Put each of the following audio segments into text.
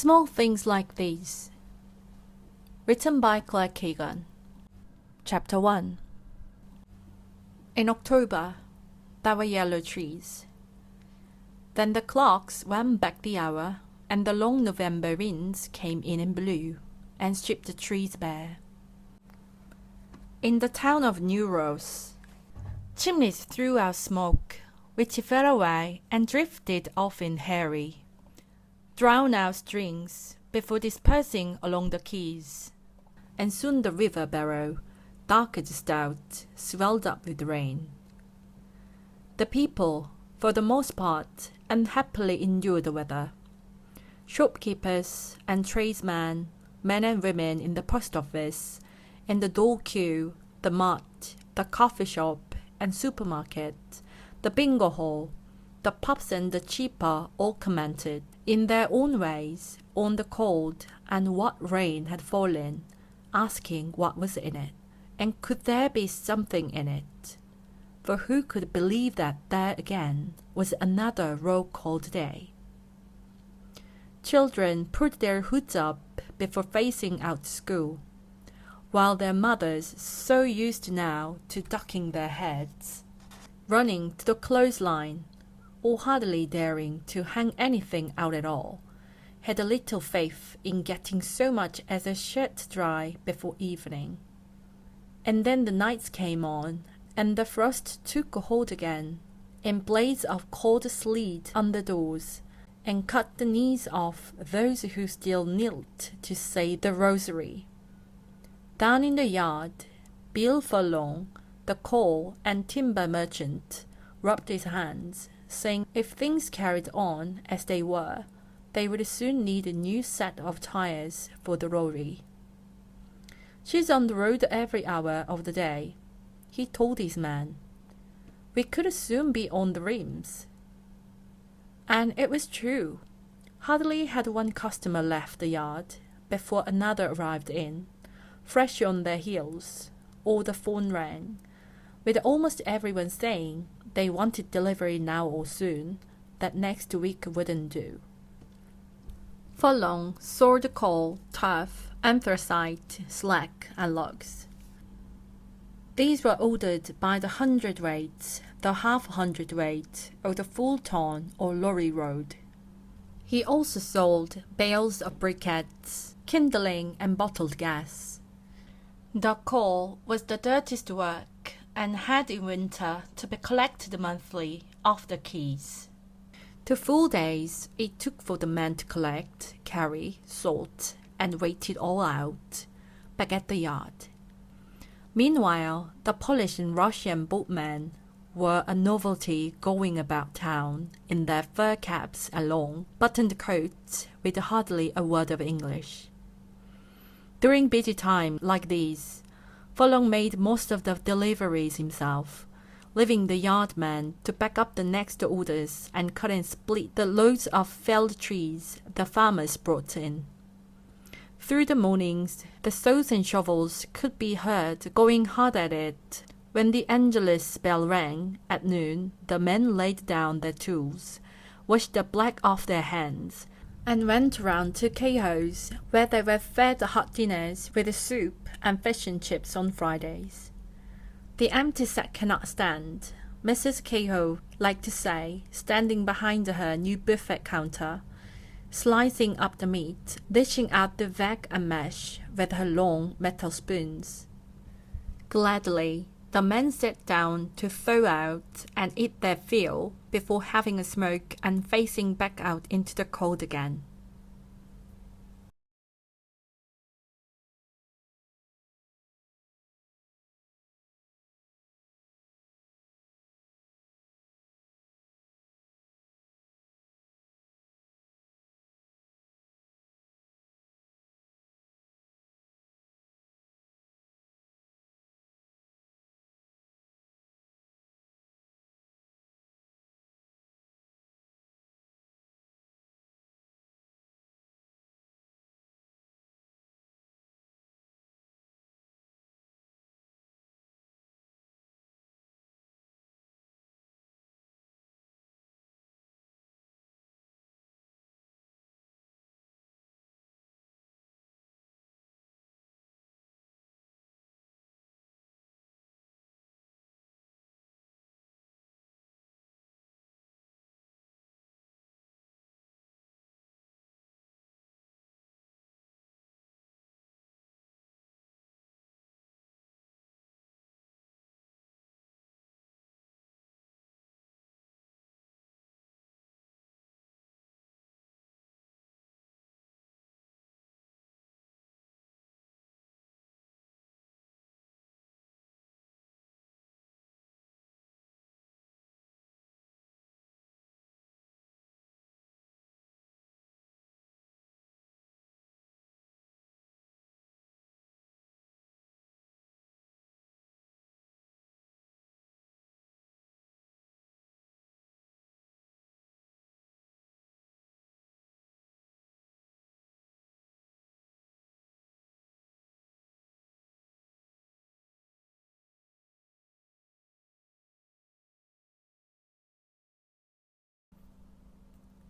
Small Things Like These. Written by Claire Chapter 1. In October, there were yellow trees. Then the clocks ran back the hour, and the long November winds came in blew, and stripped the trees bare. In the town of New Ross, chimneys threw out smoke, which fell away and drifted off in hurry, drowned out strings before dispersing along the quays, and soon the river barrow, dark as stout, swelled up with rain. The people, for the most part, unhappily endured the weather. Shopkeepers and tradesmen, men and women in the post office, in the door queue, the mart, the coffee shop and supermarket, the bingo hall, the pubs and the cheaper all commented, in their own ways, on the cold and what rain had fallen, asking what was in it, and could there be something in it? For who could believe that there again was another roll-called day? Children put their hoods up before facing out to school, while their mothers, so used now to ducking their heads, running to the clothesline, or hardly daring to hang anything out at all, had a little faith in getting so much as a shirt dry before evening. And then the nights came on, and the frost took hold again, and blades of cold sleet on the doors, and cut the knees off those who still knelt to say the rosary. Down in the yard, Bill Furlong, the coal and timber merchant, rubbed his hands, saying if things carried on as they were, they would soon need a new set of tires for the lorry. "She's on the road every hour of the day," he told his man. "We could soon be on the rims." And it was true. Hardly had one customer left the yard before another arrived in, fresh on their heels, or the phone rang, with almost everyone saying they wanted delivery now or soon, that next week wouldn't do. Furlong sold coal, turf, anthracite, slag, and logs. These were ordered by the hundredweight, the half-hundredweight, or the full-ton or lorry road. He also sold bales of briquettes, kindling, and bottled gas. The coal was the dirtiest work, and had in winter to be collected monthly off the quays. 2 full days it took for the men to collect, carry, sort, and wait it all out, back at the yard. Meanwhile, the Polish and Russian boatmen were a novelty going about town in their fur caps and long, buttoned coats with hardly a word of English. During busy times like these, Furlong made most of the deliveries himself, leaving the yardman to back up the next orders and cut and split the loads of felled trees the farmers brought in. Through the mornings, the saws and shovels could be heard going hard at it. When the Angelus bell rang at noon, the men laid down their tools, washed the black off their hands, and went round to Kehoe's, where they were fed hot dinners with soup and fish and chips on Fridays. "The empty sack cannot stand," Mrs. Kehoe liked to say, standing behind her new buffet counter, slicing up the meat, dishing out the veg and mash with her long metal spoons. Gladly, the men sat down to thaw out and eat their fill before having a smoke and facing back out into the cold again.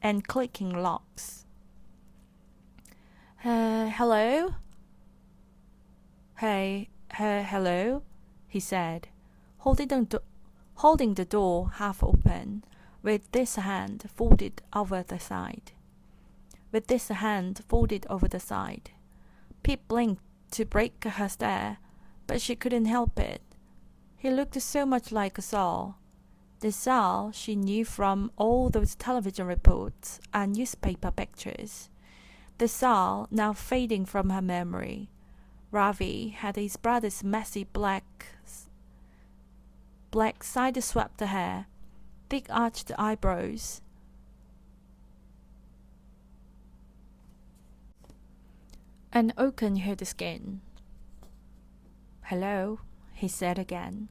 and clicking locks. Hello? Hello, he said, holding the door half open, with this hand folded over the side. Pip blinked to break her stare, but she couldn't help it. He looked so much like Saul. The Saul she knew from all those television reports and newspaper pictures. The Saul now fading from her memory. Ravi had his brother's messy black side-swept hair, thick arched eyebrows, and oaken-hued skin. "Hello," he said again.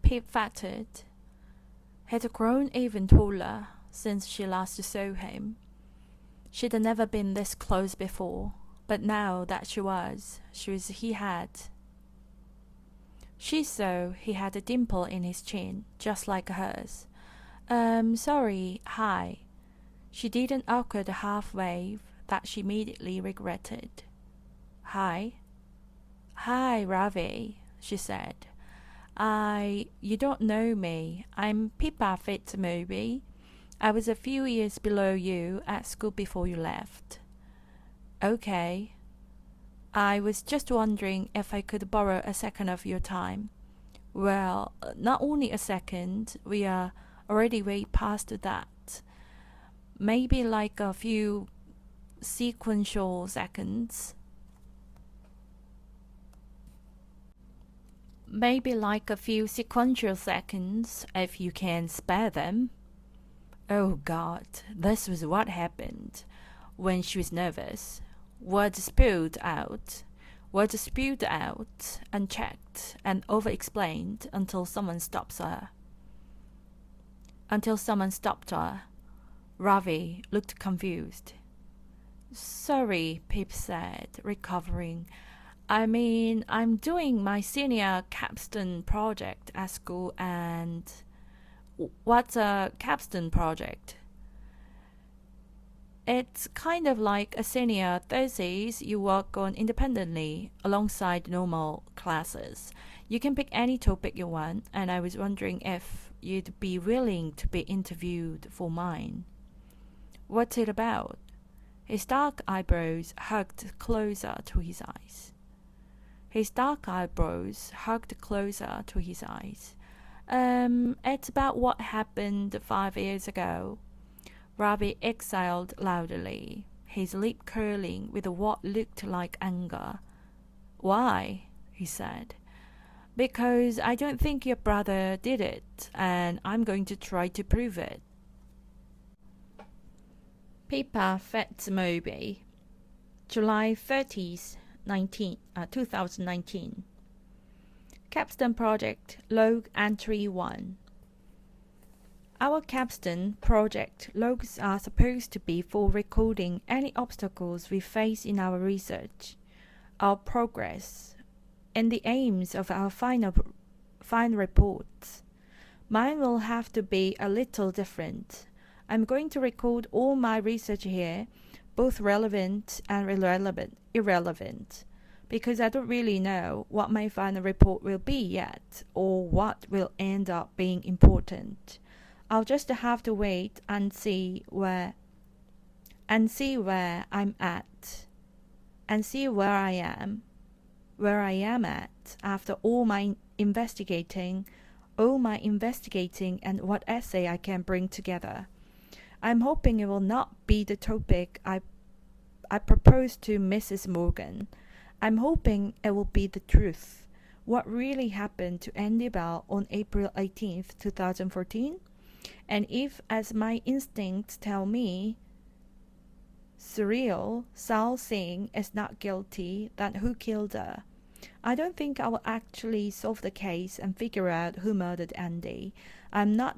Pip faltered. He'd grown even taller since she last saw him. She'd never been this close before, but now that she saw he had a dimple in his chin, just like hers. Sorry, hi." She did an awkward half-wave that she immediately regretted. Hi, Ravi," she said. You don't know me. I'm Pippa Fitzmoby. I was a few years below you at school before you left." "Okay. I was just wondering if I could borrow a second of your time." "Well, not only a second. We are already way past that. Maybe like a few sequential seconds." If you can spare them." Oh God, this was what happened when she was nervous. Words spewed out, unchecked and over-explained until someone stopped her. Ravi looked confused. "Sorry," Pip said, recovering. I'm doing my senior capstone project at school and..." "What's a capstone project?" "It's kind of like a senior thesis you work on independently alongside normal classes. You can pick any topic you want, and I was wondering if you'd be willing to be interviewed for mine." "What's it about?" His dark eyebrows hugged closer to his eyes. It's about what happened 5 years ago." Ravi exhaled loudly, his lip curling with what looked like anger. "Why?" he said. "Because I don't think your brother did it, and I'm going to try to prove it." Pippa Fitzmoby, July 30th, 2019. Capstone Project Log Entry 1. Our capstone project logs are supposed to be for recording any obstacles we face in our research, our progress, and the aims of our final reports. Mine will have to be a little different. I'm going to record all my research here, both relevant and irrelevant, because I don't really know what my final report will be yet, or what will end up being important. I'll just have to wait and see where I'm at, and see where I am at after all my investigating and what essay I can bring together. I'm hoping it will not be the topic I proposed to Mrs. Morgan. I'm hoping it will be the truth. What really happened to Andy Bell on April 18th, 2014? And if, as my instincts tell me, surreal, Sal Singh is not guilty, then who killed her? I don't think I will actually solve the case and figure out who murdered Andy. I'm not